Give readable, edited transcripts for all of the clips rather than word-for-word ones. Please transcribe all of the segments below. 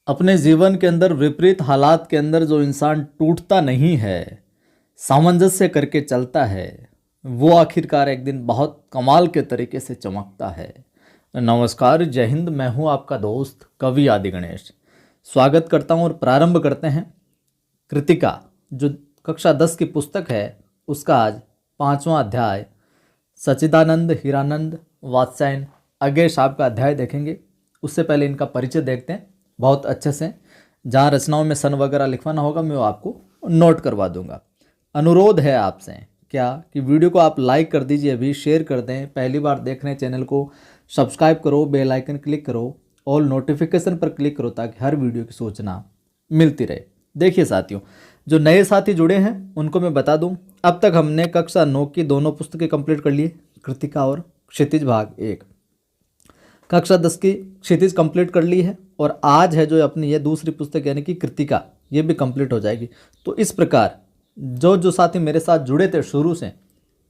अपने जीवन के अंदर विपरीत हालात के अंदर जो इंसान टूटता नहीं है, सामंजस्य करके चलता है, वो आखिरकार एक दिन बहुत कमाल के तरीके से चमकता है। नमस्कार, जय हिंद। मैं हूँ आपका दोस्त कवि आदि गणेश। स्वागत करता हूँ और प्रारंभ करते हैं कृतिका, जो कक्षा 10 की पुस्तक है, उसका आज 5वां अध्याय सच्चिदानंद हीरानंद वात्स्यायन अज्ञेय साहब का अध्याय देखेंगे। उससे पहले इनका परिचय देखते हैं बहुत अच्छे से। जहाँ रचनाओं में सन वगैरह लिखवाना होगा मैं वो आपको नोट करवा दूंगा। अनुरोध है आपसे क्या कि वीडियो को आप लाइक कर दीजिए, अभी शेयर कर दें। पहली बार देख रहे हैं चैनल को सब्सक्राइब करो, बेल आइकन क्लिक करो, ऑल नोटिफिकेशन पर क्लिक करो ताकि हर वीडियो की सूचना मिलती रहे। देखिए साथियों, जो नए साथी जुड़े हैं उनको मैं बता दूं, अब तक हमने कक्षा 9 की दोनों पुस्तकें कंप्लीट कर ली, कृतिका और क्षितिज भाग 1। कक्षा 10 की क्षितिज कंप्लीट कर ली है और आज है जो अपनी ये दूसरी पुस्तक यानी कि कृतिका, ये भी कंप्लीट हो जाएगी। तो इस प्रकार जो साथी मेरे साथ जुड़े थे शुरू से,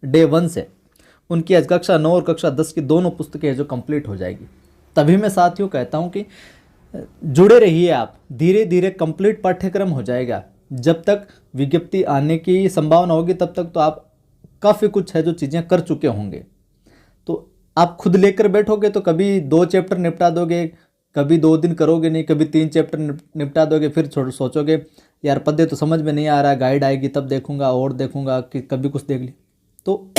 डे 1 से, उनकी आज कक्षा 9 और कक्षा 10 की दोनों पुस्तकें हैं जो कंप्लीट हो जाएगी। तभी मैं साथियों कहता हूँ कि जुड़े रहिए आप, धीरे धीरे कंप्लीट पाठ्यक्रम हो जाएगा। जब तक विज्ञप्ति आने की संभावना होगी तब तक तो आप काफ़ी कुछ है जो चीज़ें कर चुके होंगे। तो आप खुद लेकर बैठोगे तो कभी 2 चैप्टर निपटा दोगे, कभी 2 दिन करोगे नहीं, कभी 3 चैप्टर निपटा दोगे, फिर सोचोगे यार पद्य तो समझ में नहीं आ रहा, गाइड आएगी तब देखूंगा और देखूंगा कि कभी कुछ देख ली। तो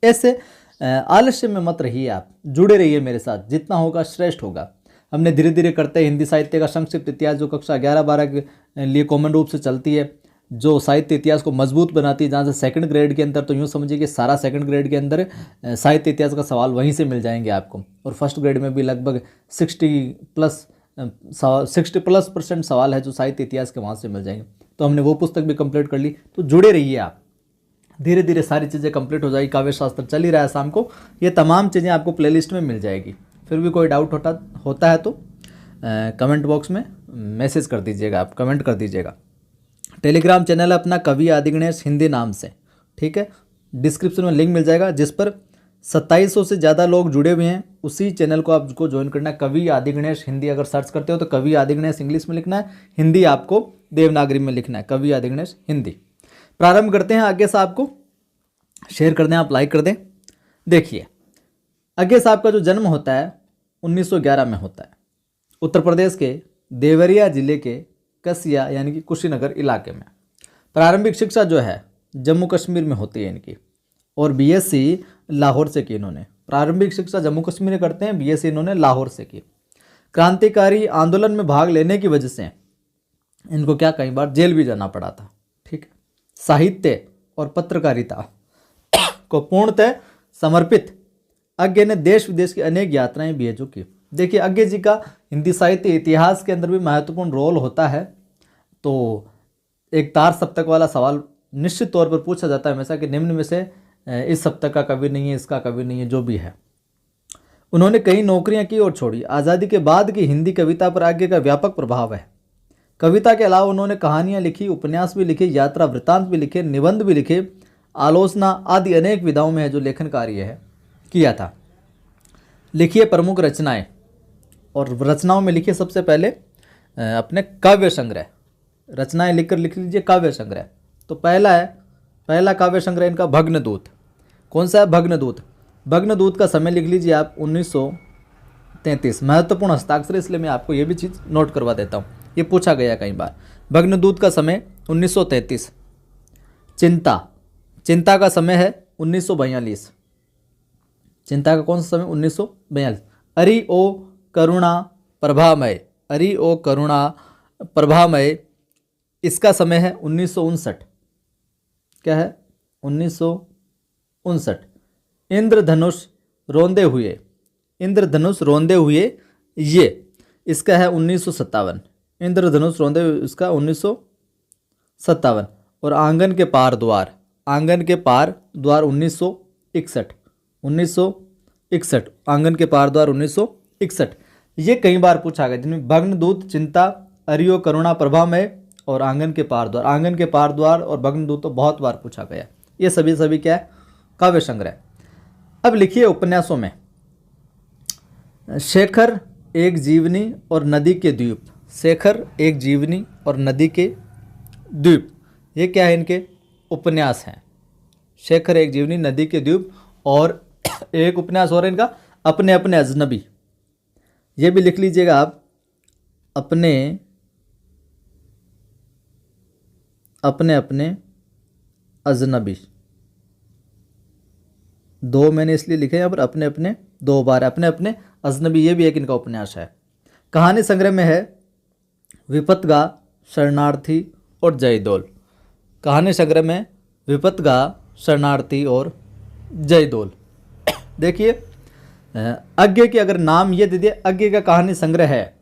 ऐसे आलस्य में मत रहिए, आप जुड़े रहिए मेरे साथ, जितना होगा श्रेष्ठ होगा। हमने धीरे धीरे करते हिंदी साहित्य का संक्षिप्त इतिहास जो कक्षा 11-12 के लिए कॉमन रूप से चलती है, जो साहित्य इतिहास को मजबूत बनाती है, जहाँ से सेकंड ग्रेड के अंदर तो यूँ समझिए कि सारा सेकंड ग्रेड के अंदर साहित्य इतिहास का सवाल वहीं से मिल जाएंगे आपको, और फर्स्ट ग्रेड में भी लगभग 60+ सवाल है जो साहित्य इतिहास के वहाँ से मिल जाएंगे। तो हमने वो पुस्तक भी कंप्लीट कर ली। तो जुड़े रहिए आप, धीरे धीरे सारी चीज़ें कंप्लीट हो जाएगी। काव्य शास्त्र चल ही रहा है शाम को, ये तमाम चीज़ें आपको प्लेलिस्ट में मिल जाएगी। फिर भी कोई डाउट होता है तो कमेंट बॉक्स में मैसेज कर दीजिएगा, आप कमेंट कर दीजिएगा। टेलीग्राम चैनल है अपना कवि आदि गणेश हिंदी नाम से, ठीक है। डिस्क्रिप्शन में लिंक मिल जाएगा जिस पर 2700 से ज़्यादा लोग जुड़े हुए हैं। उसी चैनल को आपको ज्वाइन करना है। कवि आदि गणेश हिंदी अगर सर्च करते हो तो कवि आदि गणेश इंग्लिश में लिखना है, हिंदी आपको देवनागरी में लिखना है, कवि आदि गणेश हिंदी। प्रारंभ करते हैं। आगे साहब को शेयर कर दें, आप लाइक कर दें। देखिए, आगे साहब का जो जन्म होता है 1911 में होता है, उत्तर प्रदेश के देवरिया जिले के कसिया यानी कि कुशीनगर इलाके में। प्रारंभिक शिक्षा जो है जम्मू कश्मीर में होती है इनकी, और बीएससी लाहौर से की इन्होंने। प्रारंभिक शिक्षा जम्मू कश्मीर में करते हैं, बीएससी इन्होंने लाहौर से की। क्रांतिकारी आंदोलन में भाग लेने की वजह से इनको कई बार जेल भी जाना पड़ा था, ठीक है। साहित्य और पत्रकारिता को पूर्णतः समर्पित अज्ञे ने देश विदेश की अनेक यात्राएं भी है जो की। देखिए, अज्ञे जी का हिंदी साहित्य इतिहास के अंदर भी महत्वपूर्ण रोल होता है। तो एक तार सप्तक वाला सवाल निश्चित तौर पर पूछा जाता है हमेशा कि निम्न में से इस सप्तक का कवि नहीं है, इसका कवि नहीं है, जो भी है। उन्होंने कई नौकरियां की और छोड़ी। आज़ादी के बाद की हिंदी कविता पर अज्ञे का व्यापक प्रभाव है। कविता के अलावा उन्होंने कहानियाँ लिखी, उपन्यास भी लिखे, यात्रा वृत्तांत भी लिखे, निबंध भी लिखे, आलोचना आदि अनेक विधाओं में है जो लेखन कार्य है किया था। लिखिए प्रमुख रचनाएं, और रचनाओं में लिखिए सबसे पहले अपने काव्य संग्रह। रचनाएं लिख लीजिए काव्य संग्रह। तो पहला काव्य संग्रह इनका भग्नदूत। कौन सा है? भग्नदूत। भग्नदूत का समय लिख लीजिए आप 1933। महत्वपूर्ण हस्ताक्षर, इसलिए मैं आपको ये भी चीज़ नोट करवा देता हूँ, ये पूछा गया कई बार। भग्नदूत का समय 1933। चिंता का समय है 1942। चिंता का कौन सा समय? 1942। अरि ओ करुणा प्रभामय, इसका समय है 1959। क्या है? 1959। इंद्रधनुष रोंदे हुए, ये इसका है 1957। इंद्रधनुष रोंदे हुए इसका 1957। और आंगन के पार द्वार 1961। आंगन के पार द्वार 1961। ये कई बार पूछा गया, जिनमें भग्नदूत, चिंता, अरियो करुणा प्रभामय और आंगन के पार द्वार। आंगन के पार द्वार और भग्नदूत तो बहुत बार पूछा गया। ये सभी क्या है? काव्य संग्रह। अब लिखिए उपन्यासों में शेखर, एक जीवनी और नदी के द्वीप, शेखर एक जीवनी और नदी के द्वीप, ये क्या है, इनके उपन्यास हैं। शेखर एक जीवनी, नदी के द्वीप, और एक उपन्यास और इनका अपने अपने अजनबी, ये भी लिख लीजिएगा आप, अपने अपने अजनबी। दो मैंने इसलिए लिखे यहाँ पर, अपने अपने दो बार, अपने अपने अजनबी, ये भी एक इनका उपन्यास है। कहानी संग्रह में है विपतगा, शरणार्थी और जयदोल। कहानी संग्रह में विपतगा, शरणार्थी और जयदोल। देखिए अज्ञे की अगर नाम ये दे दिए, अज्ञे का कहानी संग्रह है,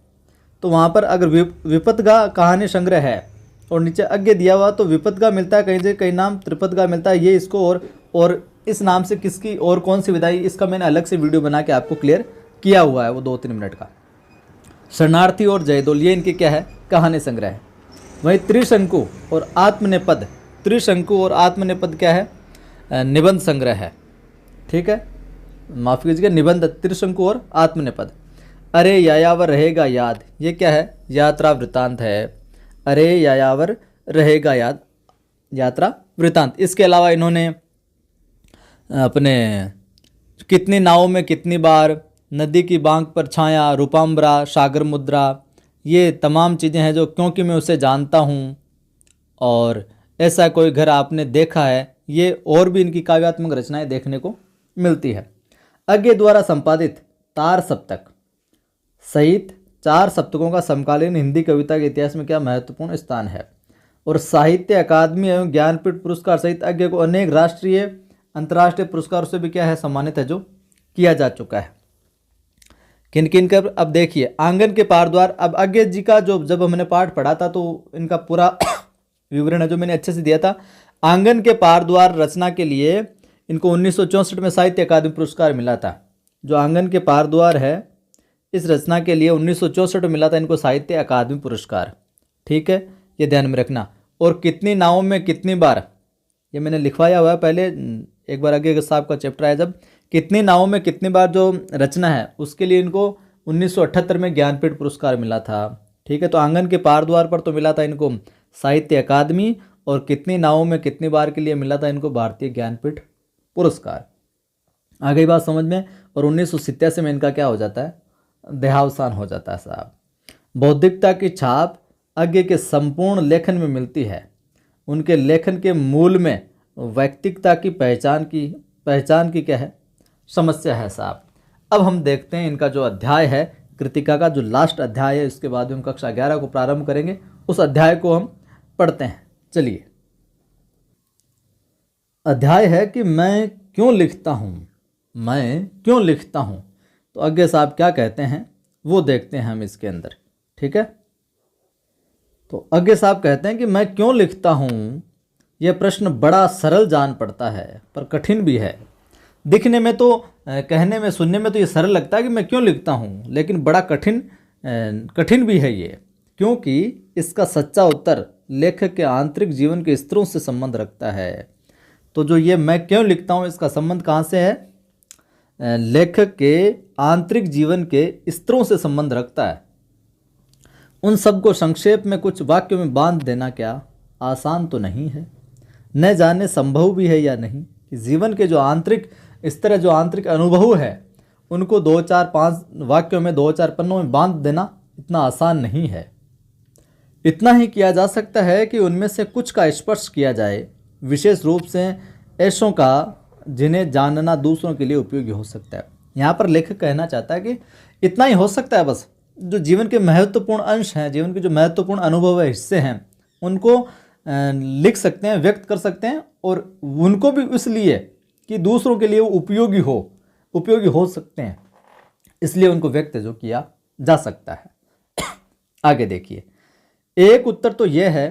तो वहाँ पर अगर विपतगा कहानी संग्रह है और नीचे अज्ञे दिया हुआ, तो विपतगा मिलता है कहीं से, कहीं नाम त्रिपतगा मिलता है, ये इसको और इस नाम से किसकी और कौन सी विधाई, इसका मैंने अलग से वीडियो बना के आपको क्लियर किया हुआ है, वो 2-3 मिनट का। शरणार्थी और जयदोल ये इनके क्या है, कहानी संग्रह है। वहीं त्रिशंकु और आत्मनेपद, त्रिशंकु और आत्मनेपद क्या है, निबंध संग्रह है। ठीक है, माफ कीजिएगा, निबंध, त्रिशंकु और आत्मनेपद। अरे यायावर रहेगा याद, ये क्या है, यात्रा वृतांत है। अरे यायावर रहेगा याद, यात्रा वृतांत। इसके अलावा इन्होंने अपने कितनी नावों में कितनी बार, नदी की बांक पर छाया, रूपाम्बरा, सागर मुद्रा, ये तमाम चीज़ें हैं जो क्योंकि मैं उसे जानता हूँ, और ऐसा कोई घर आपने देखा है, ये और भी इनकी काव्यात्मक रचनाएं देखने को मिलती है। अज्ञे द्वारा संपादित तार सप्तक सहित 4 सप्तकों का समकालीन हिंदी कविता के इतिहास में क्या महत्वपूर्ण स्थान है। और साहित्य अकादमी एवं ज्ञानपीठ पुरस्कार सहित अज्ञे को अनेक राष्ट्रीय अंतर्राष्ट्रीय पुरस्कारों से भी क्या है, सम्मानित है, जो किया जा चुका है। किन किन का, अब देखिए आंगन के पारद्वार। अब अज्ञे जी का जो जब हमने पाठ पढ़ा था तो इनका पूरा विवरण है जो मैंने अच्छे से दिया था। आंगन के पारद्वार रचना के लिए इनको 1964 में साहित्य अकादमी पुरस्कार मिला था। जो आंगन के पारद्वार है, इस रचना के लिए 1964 में मिला था इनको साहित्य अकादमी पुरस्कार। ठीक है, ये ध्यान में रखना। और कितनी नावों में कितनी बार, ये मैंने लिखवाया हुआ है पहले, एक बार आगे साहब का चैप्टर आया जब, कितनी नावों में कितनी बार जो रचना है उसके लिए इनको 1978 में ज्ञानपीठ पुरस्कार मिला था। ठीक है, तो आंगन के पारद्वार पर तो मिला था इनको साहित्य अकादमी, और कितनी नावों में कितनी बार के लिए मिला था इनको भारतीय ज्ञानपीठ पुरस्कार। आ गई बात समझ में। और 1987 में इनका क्या हो जाता है, देहावसान हो जाता है साहब। बौद्धिकता की छाप अज्ञे के संपूर्ण लेखन में मिलती है। उनके लेखन के मूल में व्यक्तिगता की पहचान की क्या है, समस्या है साहब। अब हम देखते हैं इनका जो अध्याय है, कृतिका का जो लास्ट अध्याय है, इसके बाद हम कक्षा 11 को प्रारंभ करेंगे, उस अध्याय को हम पढ़ते हैं। चलिए, अध्याय है कि मैं क्यों लिखता हूँ, मैं क्यों लिखता हूँ। तो अज्ञे साहब क्या कहते हैं वो देखते हैं हम इसके अंदर। ठीक है, तो अज्ञे साहब कहते हैं कि मैं क्यों लिखता हूँ, यह प्रश्न बड़ा सरल जान पड़ता है पर कठिन भी है। दिखने में तो, कहने में, सुनने में तो ये सरल लगता है कि मैं क्यों लिखता हूँ, लेकिन बड़ा कठिन भी है ये, क्योंकि इसका सच्चा उत्तर लेखक के आंतरिक जीवन के स्तरों से संबंध रखता है। तो जो ये मैं क्यों लिखता हूँ, इसका संबंध कहाँ से है, लेखक के आंतरिक जीवन के स्तरों से संबंध रखता है। उन सबको संक्षेप में कुछ वाक्यों में बांध देना क्या आसान तो नहीं है, न जाने संभव भी है या नहीं कि जीवन के जो आंतरिक स्तर, जो आंतरिक अनुभव है, उनको 2, 4, 5 वाक्यों में, 2, 4 पन्नों में बांध देना इतना आसान नहीं है। इतना ही किया जा सकता है कि उनमें से कुछ का स्पर्श किया जाए, विशेष रूप से ऐसों का जिन्हें जानना दूसरों के लिए उपयोगी हो सकता है। यहाँ पर लेखक कहना चाहता है कि इतना ही हो सकता है, बस जो जीवन के महत्वपूर्ण अंश हैं, जीवन के जो महत्वपूर्ण अनुभव है, हिस्से हैं, उनको लिख सकते हैं, व्यक्त कर सकते हैं, और उनको भी इसलिए कि दूसरों के लिए वो उपयोगी हो सकते हैं, इसलिए उनको व्यक्त जो किया जा सकता है। आगे देखिए, एक उत्तर तो यह है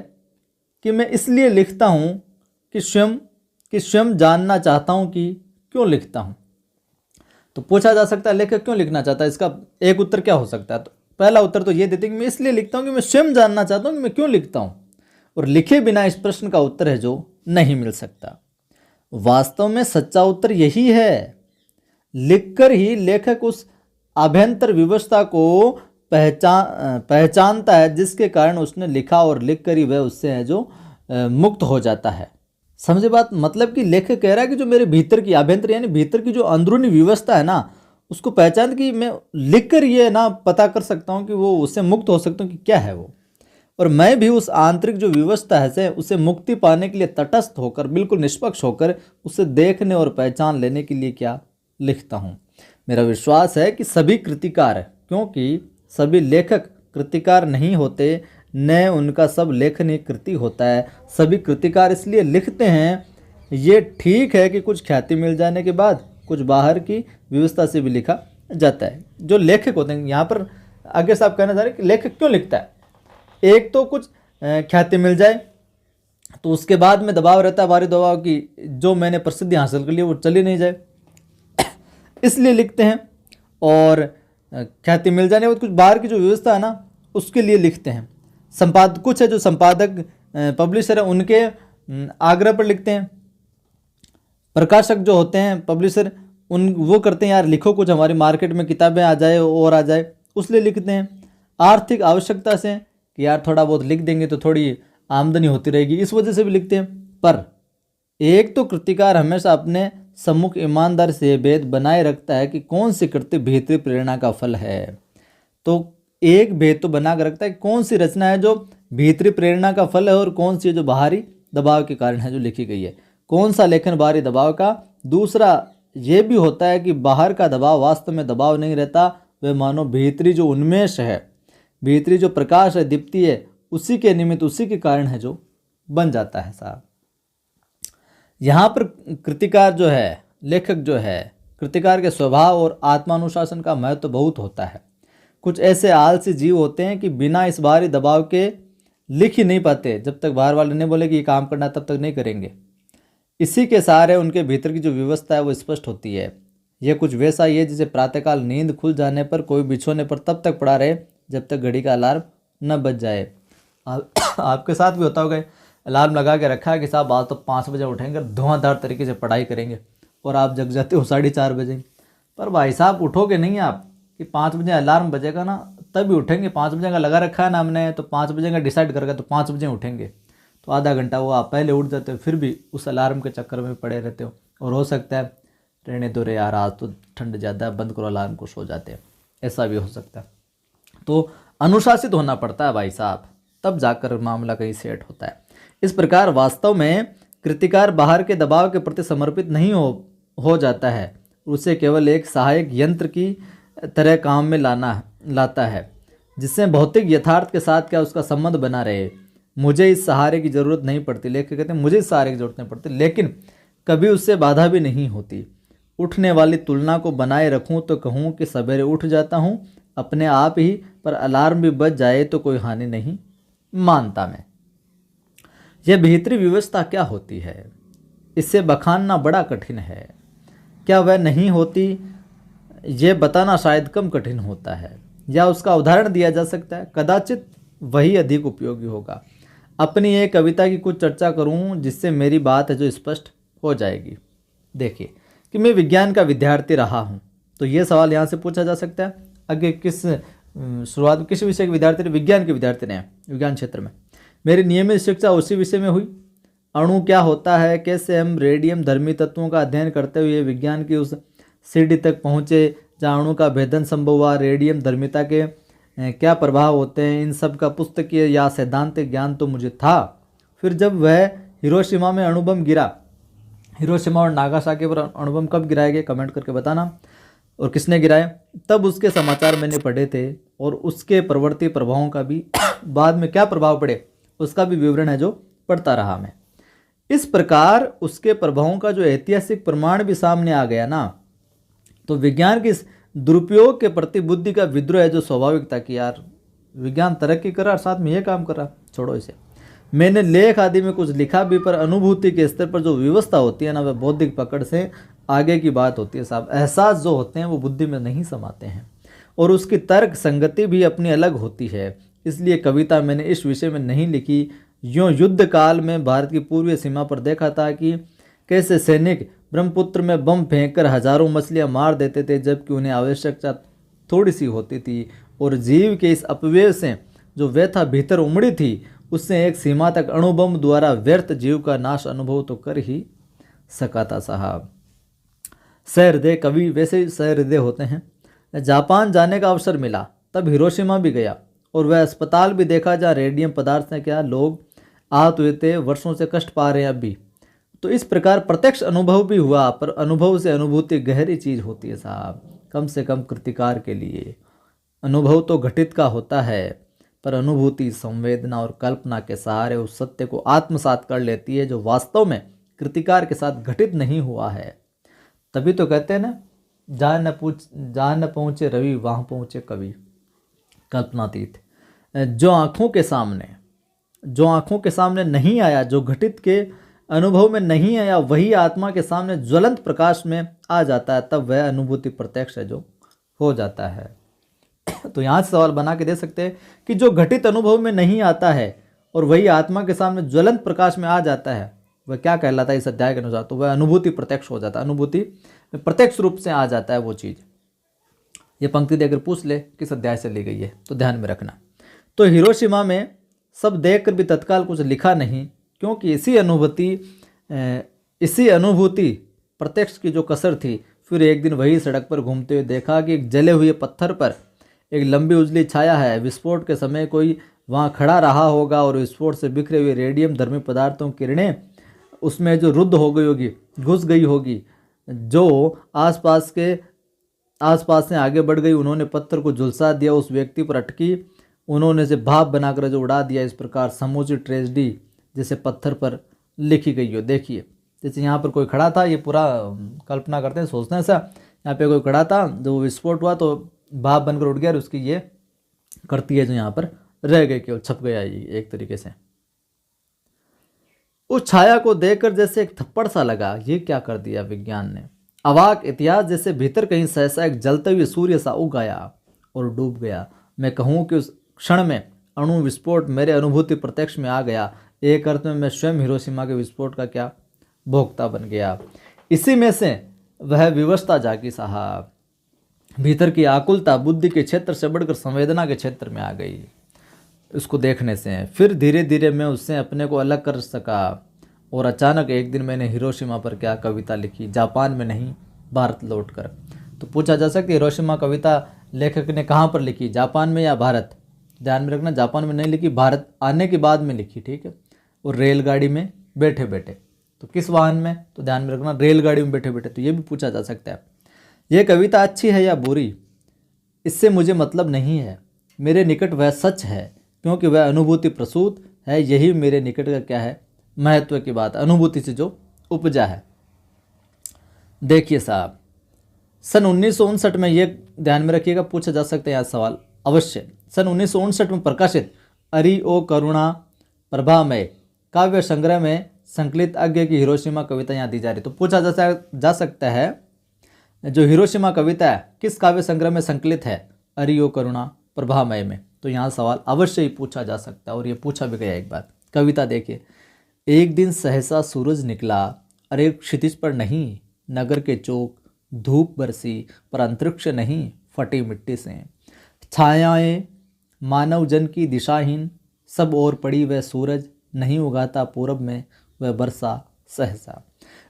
कि मैं इसलिए लिखता हूँ कि स्वयं जानना चाहता हूँ कि क्यों लिखता हूँ। तो पूछा जा सकता है लेखक क्यों लिखना चाहता है, इसका एक उत्तर क्या हो सकता है। तो पहला उत्तर तो ये देते हैं कि मैं इसलिए लिखता हूँ कि मैं स्वयं जानना चाहता हूँ कि मैं क्यों लिखता हूँ, और लिखे बिना इस प्रश्न का उत्तर है जो नहीं मिल सकता। वास्तव में सच्चा उत्तर यही है। लिखकर ही लेखक उस आभ्यंतर विवशता को पहचानता है, जिसके कारण उसने लिखा और लिख कर ही वह उससे है जो मुक्त हो जाता है। समझे बात? मतलब कि लेखक कह रहा है कि जो मेरे भीतर की आभ्यंतर यानी भीतर की जो अंदरूनी व्यवस्था है ना, उसको पहचान कि मैं लिख कर ये ना पता कर सकता हूँ कि वो उससे मुक्त हो सकता हूँ कि क्या है वो, और मैं भी उस आंतरिक जो व्यवस्था है से उसे मुक्ति पाने के लिए तटस्थ होकर, बिल्कुल निष्पक्ष होकर उसे देखने और पहचान लेने के लिए क्या लिखता हूँ। मेरा विश्वास है कि सभी कृतिकार, क्योंकि सभी लेखक कृतिकार नहीं होते, न उनका सब लेखन ही कृति होता है। सभी कृतिकार इसलिए लिखते हैं, ये ठीक है कि कुछ ख्याति मिल जाने के बाद कुछ बाहर की व्यवस्था से भी लिखा जाता है। जो लेखक होते हैं, यहाँ पर आगे साहब कहना चाह रहे हैं कि लेखक क्यों लिखता है। एक तो कुछ ख्याति मिल जाए तो उसके बाद में दबाव रहता है, भारी दबाव की, जो मैंने प्रसिद्धि हासिल कर ली वो चली नहीं जाए, इसलिए लिखते हैं। और ख्याति मिल जाने के बाद कुछ बाहर की जो व्यवस्था है ना, उसके लिए लिखते हैं। संपादक कुछ है जो संपादक पब्लिशर है, उनके आग्रह पर लिखते हैं। प्रकाशक जो होते हैं पब्लिशर, उन वो करते हैं यार लिखो कुछ, हमारी मार्केट में किताबें आ जाए और आ जाए, उसलिए लिखते हैं। आर्थिक आवश्यकता से कि यार थोड़ा बहुत लिख देंगे तो थोड़ी आमदनी होती रहेगी, इस वजह से भी लिखते हैं। पर एक तो कृतिकार हमेशा अपने सम्मुख ईमानदार से भेद बनाए रखता है कि कौन सी कृति भीतरी प्रेरणा का फल है। तो एक भेद तो बना कर रखता है कौन सी रचना है जो भीतरी प्रेरणा का फल है और कौन सी जो बाहरी दबाव के कारण है जो लिखी गई है। कौन सा लेखन बाहरी दबाव का। दूसरा ये भी होता है कि बाहर का दबाव वास्तव में दबाव नहीं रहता, वह मानो भीतरी जो उन्मेष है, भीतरी जो प्रकाश है, दीप्ति है, उसी के निमित्त, उसी के कारण है जो बन जाता है साहब। यहाँ पर कृतिकार जो है, लेखक जो है, कृतिकार के स्वभाव और आत्मानुशासन का महत्व तो बहुत होता है। कुछ ऐसे आलसी जीव होते हैं कि बिना इस बाहरी दबाव के लिख ही नहीं पाते। जब तक बाहर वाले नहीं बोले कि ये काम करना, तब तक नहीं करेंगे। इसी के सहारे उनके भीतर की जो व्यवस्था है वो स्पष्ट होती है। यह कुछ वैसा ही है जिसे प्रातःकाल नींद खुल जाने पर कोई बिछोने पर तब तक पड़ा रहे जब तक घड़ी का अलार्म न बज जाए। आपके साथ भी होता होगा, अलार्म लगा के रखा है कि साहब आज तो 5 बजे उठेंगे, धुआंधार तरीके से पढ़ाई करेंगे, और आप जग जाते हो 4:30 बजे। पर भाई साहब उठोगे नहीं आप कि 5 बजे अलार्म बजेगा ना तभी उठेंगे। 5 बजे का लगा रखा है ना हमने, तो 5 बजे का डिसाइड करके तो 5 बजे उठेंगे। तो आधा घंटा वो आप पहले उठ जाते हो, फिर भी उस अलार्म के चक्कर में पड़े रहते हो। और हो सकता है रहने दो रे यार, आज तो ठंड ज़्यादा है, बंद करो अलार्म को, सो जाते हैं, ऐसा भी हो सकता है। तो अनुशासित होना पड़ता है भाई साहब, तब जाकर मामला कहीं सेट होता है। इस प्रकार वास्तव में कृतिकार बाहर के दबाव के प्रति समर्पित नहीं हो जाता है, उसे केवल एक सहायक यंत्र की तरह काम में लाता है, जिससे भौतिक यथार्थ के साथ क्या उसका संबंध बना रहे। मुझे इस सहारे की ज़रूरत नहीं पड़ती, लेखक कहते हैं मुझे इस सहारे की ज़रूरत नहीं पड़ती, लेकिन कभी उससे बाधा भी नहीं होती। उठने वाली तुलना को बनाए रखूं तो कहूं कि सवेरे उठ जाता हूं अपने आप ही, पर अलार्म भी बज जाए तो कोई हानि नहीं मानता मैं। यह भीतरी व्यवस्था क्या होती है, इससे बखानना बड़ा कठिन है। क्या वह नहीं होती, ये बताना शायद कम कठिन होता है, या उसका उदाहरण दिया जा सकता है, कदाचित वही अधिक उपयोगी होगा। अपनी एक कविता की कुछ चर्चा करूं जिससे मेरी बात है जो स्पष्ट हो जाएगी। देखिए कि मैं विज्ञान का विद्यार्थी रहा हूं, तो ये सवाल यहाँ से पूछा जा सकता है आगे किस शुरुआत में किस विषय के विद्यार्थी ने, विज्ञान के विद्यार्थी ने, विज्ञान क्षेत्र में। मेरी नियमित शिक्षा उसी विषय में हुई। अणु क्या होता है, कैसे हम रेडियम धर्मी तत्वों का अध्ययन करते हुए विज्ञान की उस सीढ़ी तक पहुँचे जहाँ अणु का भेदन संभव हुआ, रेडियम धर्मिता के क्या प्रभाव होते हैं, इन सब का पुस्तकीय या सैद्धांतिक ज्ञान तो मुझे था। फिर जब वह हिरोशिमा में अणुबम गिरा, हिरोशिमा और नागासाकी पर अणुबम कब गिराए गए कमेंट करके बताना, और किसने गिराए, तब उसके समाचार मैंने पढ़े थे, और उसके प्रवृत्ति प्रभावों का भी बाद में क्या प्रभाव पड़े उसका भी विवरण है जो पढ़ता रहा मैं। इस प्रकार उसके प्रभावों का जो ऐतिहासिक प्रमाण भी सामने आ गया ना, तो विज्ञान के इस दुरुपयोग के प्रति बुद्धि का विद्रोह है जो स्वाभाविक था कि यार विज्ञान तरक्की कर रहा और साथ में ये काम कर रहा, छोड़ो इसे। मैंने लेख आदि में कुछ लिखा भी, पर अनुभूति के स्तर पर जो व्यवस्था होती है ना, वह बौद्धिक पकड़ से आगे की बात होती है साहब। एहसास जो होते हैं वो बुद्धि में नहीं समाते हैं, और उसकी तर्क संगति भी अपनी अलग होती है। इसलिए कविता मैंने इस विषय में नहीं लिखी। यूँ युद्ध काल में भारत की पूर्वी सीमा पर देखा था कि कैसे सैनिक ब्रह्मपुत्र में बम फेंककर हजारों मछलियां मार देते थे, जबकि उन्हें आवश्यकता थोड़ी सी होती थी। और जीव के इस अपव्यय से जो व्यथा भीतर उमड़ी थी उससे एक सीमा तक अणुबम द्वारा व्यर्थ जीव का नाश अनुभव तो कर ही सका था साहब। सहृदय कवि वैसे ही सहृदय होते हैं। जापान जाने का अवसर मिला तब हिरोशिमा भी गया और वह अस्पताल भी देखा जहाँ रेडियम पदार्थ से क्या लोग आहत हुए थे, वर्षों से कष्ट पा रहे हैं अभी। तो इस प्रकार प्रत्यक्ष अनुभव भी हुआ, पर अनुभव से अनुभूति गहरी चीज होती है साहब। कम से कम कृतिकार के लिए अनुभव तो घटित का होता है, पर अनुभूति संवेदना और कल्पना के सहारे उस सत्य को आत्मसात कर लेती है जो वास्तव में कृतिकार के साथ घटित नहीं हुआ है। तभी तो कहते हैं ना, जहाँ न पहुँचे रवि वहाँ पहुँचे कवि। कल्पनातीत जो आँखों के सामने नहीं आया, जो घटित के अनुभव में नहीं आया, वही आत्मा के सामने ज्वलंत प्रकाश में आ जाता है, तब वह अनुभूति प्रत्यक्ष है जो हो जाता है। तो यहाँ से सवाल बना के दे सकते हैं कि जो घटित अनुभव में नहीं आता है और वही आत्मा के सामने ज्वलंत प्रकाश में आ जाता है, वह क्या कहलाता है इस अध्याय के अनुसार? तो वह अनुभूति प्रत्यक्ष हो जाता है, अनुभूति प्रत्यक्ष रूप से आ जाता है वो चीज़। ये पंक्ति दे अगर पूछ ले किस अध्याय से ली गई है तो ध्यान में रखना। तो हिरोशिमा में सब देख कर भी तत्काल कुछ लिखा नहीं, क्योंकि इसी अनुभूति प्रत्यक्ष की जो कसर थी। फिर एक दिन वही सड़क पर घूमते हुए देखा कि एक जले हुए पत्थर पर एक लंबी उजली छाया है। विस्फोट के समय कोई वहाँ खड़ा रहा होगा और विस्फोट से बिखरे हुए रेडियम धर्मी पदार्थों की किरणें उसमें जो रुद्ध हो गई होगी, घुस गई होगी, जो आसपास से आगे बढ़ गई। उन्होंने पत्थर को झुलसा दिया, उस व्यक्ति पर अटकी, उन्होंने से भाप बनाकर जो उड़ा दिया। इस प्रकार समूची ट्रेजेडी जैसे पत्थर पर लिखी गई हो। देखिए, जैसे यहाँ पर कोई खड़ा था, ये पूरा कल्पना करते हैं, सोचते हैं ऐसा, यहाँ पे कोई खड़ा था, जो विस्फोट हुआ तो भाप बनकर उठ गया और उसकी ये करती है जो यहाँ पर रह गई, केवल छप गया ये एक तरीके से। उस छाया को देखकर जैसे एक थप्पड़ सा लगा, ये क्या कर दिया विज्ञान ने। अवाक इतिहास जैसे भीतर कहीं सहसा एक जलते हुए सूर्य सा उग आया और डूब गया। मैं कहूँ कि उस क्षण में अणु विस्फोट मेरे अनुभूति प्रत्यक्ष में आ गया। एक अर्थ में मैं स्वयं हिरोशिमा के विस्फोट का क्या भोक्ता बन गया। इसी में से वह विवशता जागी साहब। भीतर की आकुलता बुद्धि के क्षेत्र से बढ़कर संवेदना के क्षेत्र में आ गई उसको देखने से। फिर धीरे धीरे मैं उससे अपने को अलग कर सका और अचानक एक दिन मैंने हिरोशिमा पर क्या कविता लिखी, जापान में नहीं, भारत लौटकर। तो पूछा जा सकता है हिरोशिमा कविता लेखक ने कहाँ पर लिखी, जापान में या भारत? ध्यान में रखना, जापान में नहीं लिखी, भारत आने के बाद में लिखी, ठीक है। और रेलगाड़ी में बैठे बैठे, तो किस वाहन में? तो ध्यान में रखना रेलगाड़ी में बैठे बैठे। तो ये भी पूछा जा सकता है। यह कविता अच्छी है या बुरी, इससे मुझे मतलब नहीं है। मेरे निकट वह सच है, क्योंकि वह अनुभूति प्रसूत है। यही मेरे निकट का क्या है, महत्व की बात, अनुभूति से जो उपजा है। देखिए साहब, सन 1959 में ये ध्यान में रखिएगा, पूछा जा सकता है यहाँ सवाल अवश्य। सन 1959 में प्रकाशित अरि ओ करुणा प्रभामय काव्य संग्रह में संकलित आगे की हिरोशिमा कविता यहाँ दी जा रही। तो पूछा जा सकता है जो हिरोशिमा कविता है किस काव्य संग्रह में संकलित है, अरि ओ करुणा प्रभामय में। तो यहाँ सवाल अवश्य ही पूछा जा सकता है और ये पूछा भी गया एक बार। कविता देखिए, एक दिन सहसा सूरज निकला, अरे क्षितिज पर नहीं, नगर के चौक धूप बरसी, पर अंतरिक्ष नहीं, फटी मिट्टी से। छायाएं मानव जन की दिशाहीन, सब ओर पड़ी वह सूरज, नहीं उगाता पूरब में वह बरसा सहसा।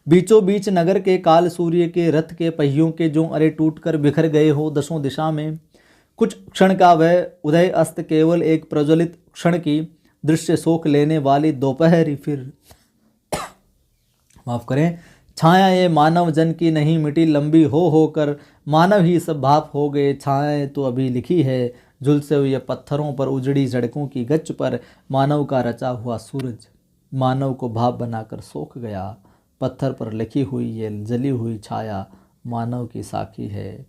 बीचों बीच नगर के काल सूर्य के रथ के पहियों के जो अरे टूट कर बिखर गए हो दसों दिशा में। कुछ क्षण का वह उदय अस्त केवल एक प्रज्वलित क्षण की दृश्य शोक लेने वाली दोपहरी, फिर माफ करें, छाया ये मानव जन की नहीं मिटी लंबी हो होकर, मानव ही सब भाप हो गए। छायाएं तो अभी लिखी है झुलसे हुए पत्थरों पर, उजड़ी सड़कों की गच पर, मानव का रचा हुआ सूरज मानव को भाप बनाकर सोख गया। पत्थर पर लिखी हुई ये जली हुई छाया मानव की साक्षी है,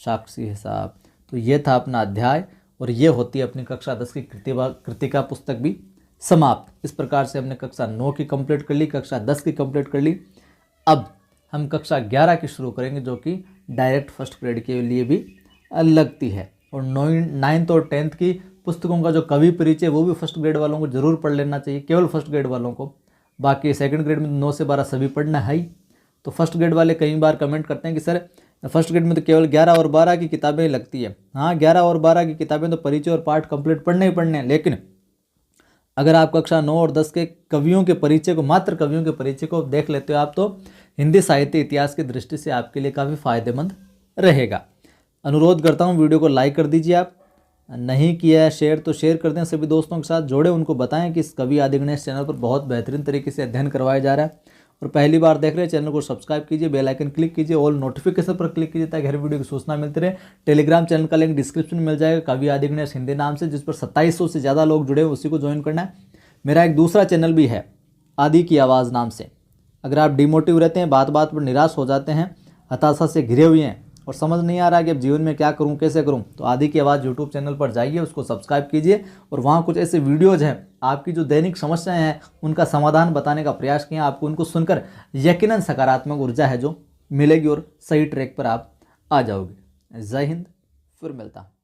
साक्षी है साहब। तो ये था अपना अध्याय और ये होती है अपनी कक्षा 10 की कृतिका पुस्तक भी समाप्त। इस प्रकार से हमने कक्षा 9 की कंप्लीट कर ली, कक्षा 10 की कंप्लीट कर ली। अब हम कक्षा 11 की शुरू करेंगे, जो कि डायरेक्ट फर्स्ट ग्रेड के लिए भी लगती है। और 9th और 10th की पुस्तकों का जो कवि परिचय वो भी फर्स्ट ग्रेड वालों को जरूर पढ़ लेना चाहिए, केवल फर्स्ट ग्रेड वालों को। बाकी सेकंड ग्रेड में 9 से 12 सभी पढ़ना है ही। तो फर्स्ट ग्रेड वाले कई बार कमेंट करते हैं कि सर फर्स्ट ग्रेड में तो केवल 11 और 12 की किताबें लगती है। हाँ, 11 और 12 की किताबें तो परिचय और पाठ कंप्लीट पढ़ने ही पढ़ने हैं, लेकिन अगर आप कक्षा 9 और 10 के कवियों के परिचय को, मात्र कवियों के परिचय को देख लेते हो आप, तो हिंदी साहित्य इतिहास की दृष्टि से आपके लिए काफ़ी फायदेमंद रहेगा। अनुरोध करता हूँ वीडियो को लाइक कर दीजिए, आप नहीं किया है शेयर तो शेयर कर दें, सभी दोस्तों के साथ जोड़े, उनको बताएं कि इस कवि आदि गणेश चैनल पर बहुत बेहतरीन तरीके से अध्ययन करवाया जा रहा है। और पहली बार देख रहे हैं चैनल को सब्सक्राइब कीजिए, बेल आइकन क्लिक कीजिए, ऑल नोटिफिकेशन पर क्लिक कीजिए ताकि हर वीडियो की सूचना मिलती रहे। टेलीग्राम चैनल का लिंक डिस्क्रिप्शन में मिल जाएगा, कवि आदि गणेश हिंदी नाम से, जिस पर 2700 से ज़्यादा लोग जुड़े हैं, उसी को ज्वाइन करना है। मेरा एक दूसरा चैनल भी है, आदि की आवाज़ नाम से। अगर आप डिमोटिव रहते हैं, बात बात पर निराश हो जाते हैं, हताशा से घिरे हुए हैं और समझ नहीं आ रहा कि अब जीवन में क्या करूं, कैसे करूं, तो आदि की आवाज़ यूट्यूब चैनल पर जाइए, उसको सब्सक्राइब कीजिए और वहाँ कुछ ऐसे वीडियोज़ हैं, आपकी जो दैनिक समस्याएं हैं उनका समाधान बताने का प्रयास किया। आपको उनको सुनकर यकीनन सकारात्मक ऊर्जा है जो मिलेगी और सही ट्रैक पर आप आ जाओगे। जय हिंद, फिर मिलता हूं।